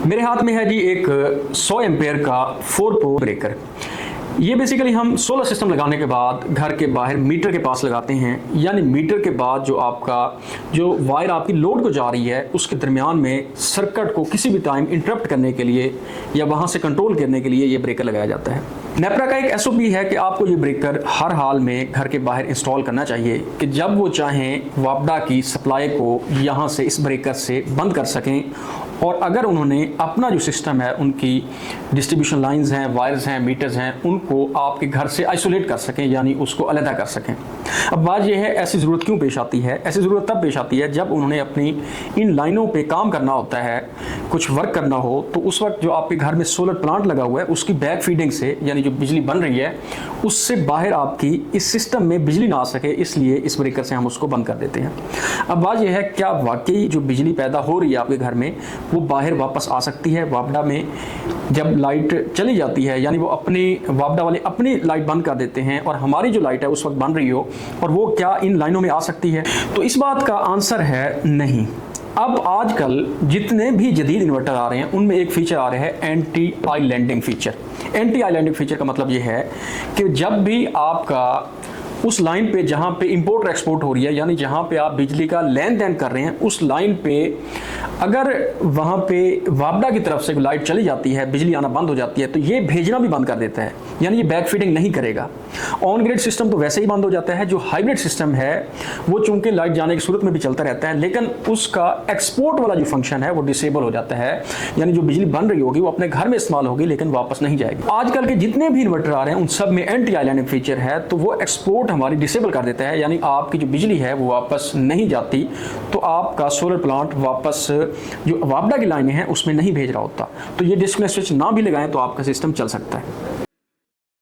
मेरे हाथ में है जी एक 100 एम्पेयर का 4 पोल ब्रेकर। ये बेसिकली हम सोलर सिस्टम लगाने के बाद घर के बाहर मीटर के पास लगाते हैं, यानी मीटर के बाद जो वायर आपकी लोड को जा रही है उसके दरमियान में सर्किट को किसी भी टाइम इंटरप्ट करने के लिए या वहाँ से कंट्रोल करने के लिए ये ब्रेकर लगाया जाता है। नेपरा का एक एसओपी है कि आपको ये ब्रेकर हर हाल में घर के बाहर इंस्टॉल करना चाहिए कि जब वो चाहें वापडा की सप्लाई को यहाँ से इस ब्रेकर से बंद कर सकें, और अगर उन्होंने अपना जो सिस्टम है, उनकी डिस्ट्रीब्यूशन लाइंस हैं, वायर्स हैं, मीटर्स हैं, उनको आपके घर से आइसोलेट कर सकें, यानी उसको अलहदा कर सकें। अब बात यह है, ऐसी ज़रूरत क्यों पेश आती है? ऐसी ज़रूरत तब पेश आती है जब उन्होंने अपनी इन लाइनों पे काम करना होता है, कुछ वर्क करना हो, तो उस वक्त जो आपके घर में सोलर प्लांट लगा हुआ है उसकी बैक फीडिंग से, यानी जो बिजली बन रही है उससे बाहर आपकी इस सिस्टम में बिजली ना आ सके, इसलिए इस ब्रेकर से हम उसको बंद कर देते हैं। अब बात यह है, क्या वाकई जो बिजली पैदा हो रही है आपके घर में वो बाहर वापस आ सकती है? वापडा में जब लाइट चली जाती है, यानी वो अपनी वापडा वाले अपनी लाइट बंद कर देते हैं और हमारी जो लाइट है उस वक्त बन रही हो, और वो क्या इन लाइनों में आ सकती है? तो इस बात का आंसर है नहीं। अब आजकल जितने भी जदीद इन्वर्टर आ रहे हैं उनमें एक फीचर आ रहा है एंटी आइलैंडिंग फीचर। एंटी आइलैंडिंग फीचर का मतलब ये है कि जब भी आपका उस लाइन पे जहाँ पे इंपोर्ट और एक्सपोर्ट हो रही है, यानी जहाँ पे आप बिजली का लेन देन कर रहे हैं, उस लाइन पे अगर वहाँ पे वापडा की तरफ से लाइट चली जाती है, बिजली आना बंद हो जाती है, तो ये भेजना भी बंद कर देता है, यानी ये बैक फीडिंग नहीं करेगा। ऑन ग्रिड सिस्टम तो वैसे ही बंद हो जाता है। जो हाइब्रिड सिस्टम है वो चूंकि लाइट जाने की सूरत में भी चलता रहता है, लेकिन उसका एक्सपोर्ट वाला जो फंक्शन है वो डिसेबल हो जाता है, यानी जो बिजली बन रही होगी वो अपने घर में इस्तेमाल होगी लेकिन वापस नहीं जाएगी। आजकल के जितने भी इन्वर्टर आ रहे हैं उन सब में एंटी आइलैंडिंग फीचर है, तो वो एक्सपोर्ट हमारी डिसेबल कर देता है, यानी आपकी जो बिजली है वो वापस नहीं जाती, तो आपका सोलर प्लांट वापस जो वापडा की लाइनें हैं उसमें नहीं भेज रहा होता। तो ये डिस्कनेक्ट स्विच ना भी लगाएं तो आपका सिस्टम चल सकता है।